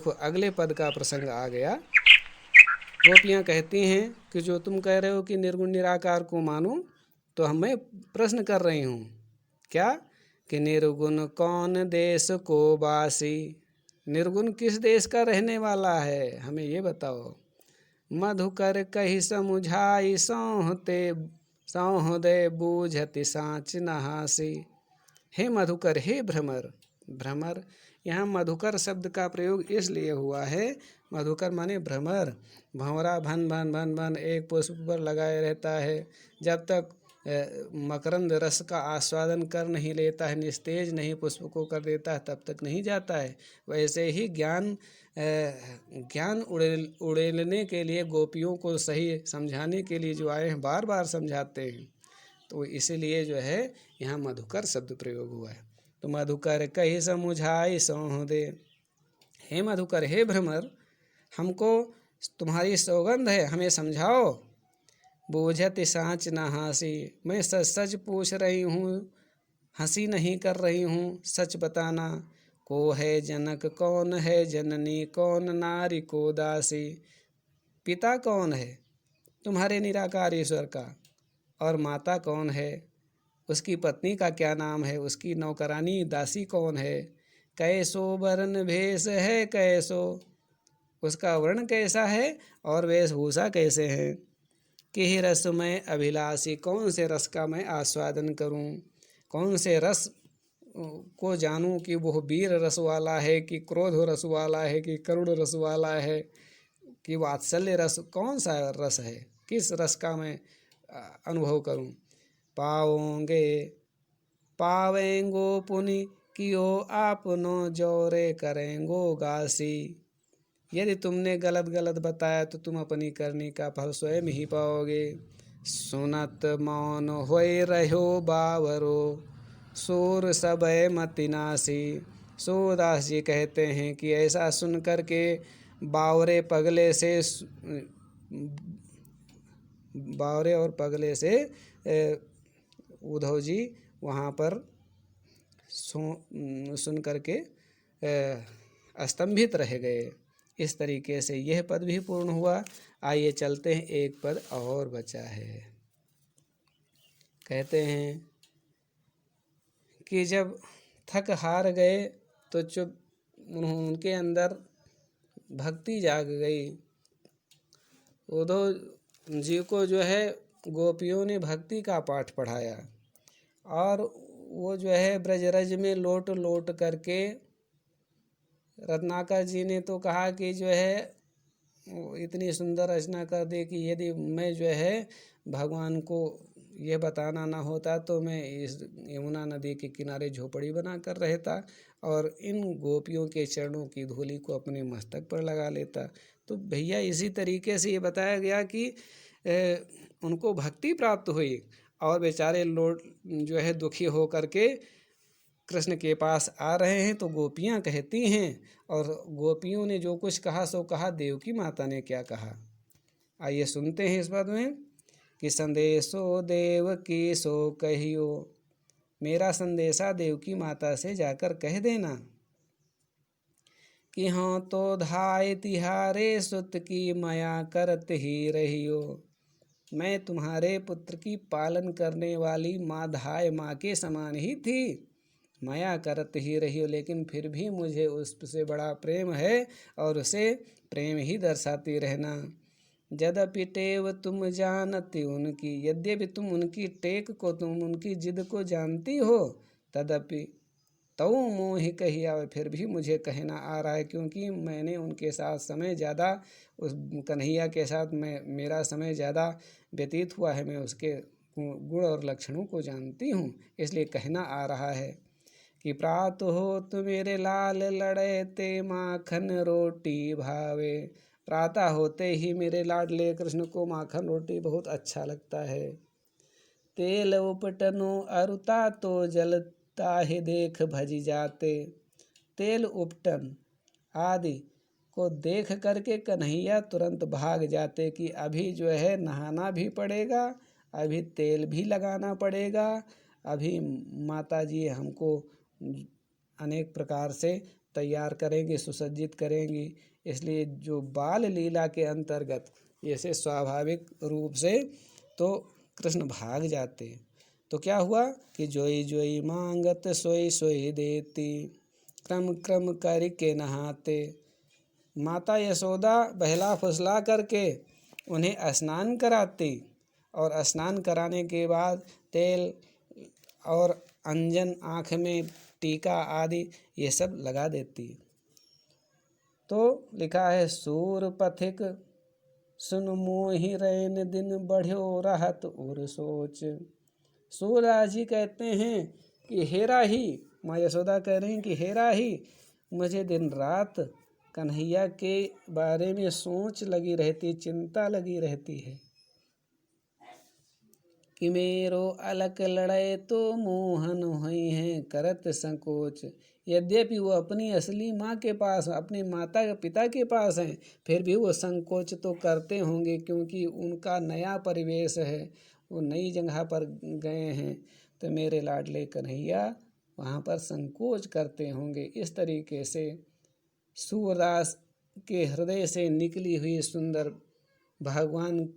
देखो अगले पद का प्रसंग आ गया। गोपियाँ कहती हैं कि जो तुम कह रहे हो कि निर्गुण निराकार को मानो, तो मैं प्रश्न कर रही हूँ क्या कि निर्गुण कौन देश को वासी, निर्गुण किस देश का रहने वाला है, हमें ये बताओ। मधुकर कही समुझाई सौह दे बूझति साँच नहासी। हे मधुकर, हे भ्रमर, भ्रमर यहाँ मधुकर शब्द का प्रयोग इसलिए हुआ है, मधुकर माने भ्रमर, भंवरा भन भन भन भन एक पुष्प पर लगाए रहता है, जब तक मकरंद रस का आस्वादन कर नहीं लेता है, निस्तेज नहीं पुष्प को कर देता है, तब तक नहीं जाता है। वैसे ही ज्ञान उड़ेलने के लिए गोपियों को सही समझाने के लिए जो आए हैं बार बार समझाते हैं, तो इसीलिए जो है यहाँ मधुकर शब्द प्रयोग हुआ है। तो मधुकर कही समुझाई सौह दे, हे मधुकर, हे भ्रमर, हमको तुम्हारी सौगंध है, हमें समझाओ। बूझत साँच न हंसी, मैं सच सच पूछ रही हूँ, हंसी नहीं कर रही हूँ, सच बताना। को है जनक, कौन है जननी, कौन नारी को दासी। पिता कौन है तुम्हारे निराकार ईश्वर का, और माता कौन है, उसकी पत्नी का क्या नाम है, उसकी नौकरानी दासी कौन है। कैसो वर्ण भेष है कैसो, उसका वर्ण कैसा है और वेशभूषा कैसे है। कि रस में अभिलाषी, कौन से रस का मैं आस्वादन करूं, कौन से रस को जानूं कि वो वीर रस वाला है कि क्रोध रस वाला है कि करुण रस वाला है कि वात्सल्य रस, कौन सा रस है, किस रस का मैं अनुभव करूं। पाओगे पावेंगो पुनि कियो आपनो जोरे करेंगो गासी। यदि तुमने गलत गलत बताया तो तुम अपनी करनी का फल स्वयं ही पाओगे। सुनत मौन होए रहो बावरो, सूर सबय मति नासी। सूरदास जी कहते हैं कि ऐसा सुन कर के बावरे पगले से बावरे और पगले से उद्धव जी वहाँ पर सुन करके स्तंभित रह गए। इस तरीके से यह पद भी पूर्ण हुआ। आइए चलते हैं, एक पद और बचा है। कहते हैं कि जब थक हार गए तो चुप उनके अंदर भक्ति जाग गई। उद्धव जी को जो है गोपियों ने भक्ति का पाठ पढ़ाया, और वो जो है ब्रजरज में लौट लौट करके रत्नाकर जी ने तो कहा कि जो है इतनी सुंदर रचना कर दे कि यदि मैं जो है भगवान को ये बताना ना होता तो मैं इस यमुना नदी के किनारे झोपड़ी बना कर रहता और इन गोपियों के चरणों की धूलि को अपने मस्तक पर लगा लेता। तो भैया इसी तरीके से ये बताया गया कि उनको भक्ति प्राप्त हुई और बेचारे लोग जो है दुखी हो करके कृष्ण के पास आ रहे हैं। तो गोपियाँ कहती हैं, और गोपियों ने जो कुछ कहा सो कहा, देवकी माता ने क्या कहा आइए सुनते हैं इस पद में। कि संदेशो देव की सो कहियो, मेरा संदेशा देवकी माता से जाकर कह देना कि हाँ तो धाय तिहारे सुत की माया करत ही रहियो। मैं तुम्हारे पुत्र की पालन करने वाली माँ धाय माँ के समान ही थी, माया करत ही रही हो, लेकिन फिर भी मुझे उससे बड़ा प्रेम है और उसे प्रेम ही दर्शाती रहना। यद्यपि टेव तुम जानती उनकी, यद्यपि तुम उनकी टेक को, तुम उनकी जिद को जानती हो, तदपि तऊ मोह कही आवे, फिर भी मुझे कहना आ रहा है, क्योंकि मैंने उनके साथ समय ज़्यादा, उस कन्हैया के साथ मेरा समय ज़्यादा व्यतीत हुआ है, मैं उसके गुण और लक्षणों को जानती हूँ, इसलिए कहना आ रहा है। कि प्रात होत मेरे लाल लड़े ते माखन रोटी भावे, प्रातः होते ही मेरे लाडले कृष्ण को माखन रोटी बहुत अच्छा लगता है। तेल उपटनो अरुता तो जलता ही देख भजी जाते, तेल उपटन आदि को देख करके कन्हैया तुरंत भाग जाते कि अभी जो है नहाना भी पड़ेगा, अभी तेल भी लगाना पड़ेगा, अभी माता जी हमको अनेक प्रकार से तैयार करेंगी, सुसज्जित करेंगी। इसलिए जो बाल लीला के अंतर्गत जैसे स्वाभाविक रूप से तो कृष्ण भाग जाते। तो क्या हुआ कि जोई जोई मांगत सोई सोई देती, क्रम क्रम करके नहाते। माता यशोदा बहला फुसला करके उन्हें स्नान कराती और स्नान कराने के बाद तेल और अंजन, आँख में टीका आदि ये सब लगा देती। तो लिखा है सूर पथिक सुन मोहि रैन दिन बढ़्यो रहत उर सोच। सूरदास जी कहते हैं कि हेरा ही, माँ यशोदा कह रही हैं कि हेरा ही मुझे दिन रात कन्हैया के बारे में सोच लगी रहती, चिंता लगी रहती है कि मेरो अलक लड़े तो मोहन हुई हैं करत संकोच। यद्यपि वो अपनी असली माँ के पास, अपनी माता पिता के पास हैं, फिर भी वो संकोच तो करते होंगे, क्योंकि उनका नया परिवेश है, वो नई जगह पर गए हैं, तो मेरे लाडले कन्हैया वहाँ पर संकोच करते होंगे। इस तरीके से सूरदास के हृदय से निकली हुई सुंदर भगवान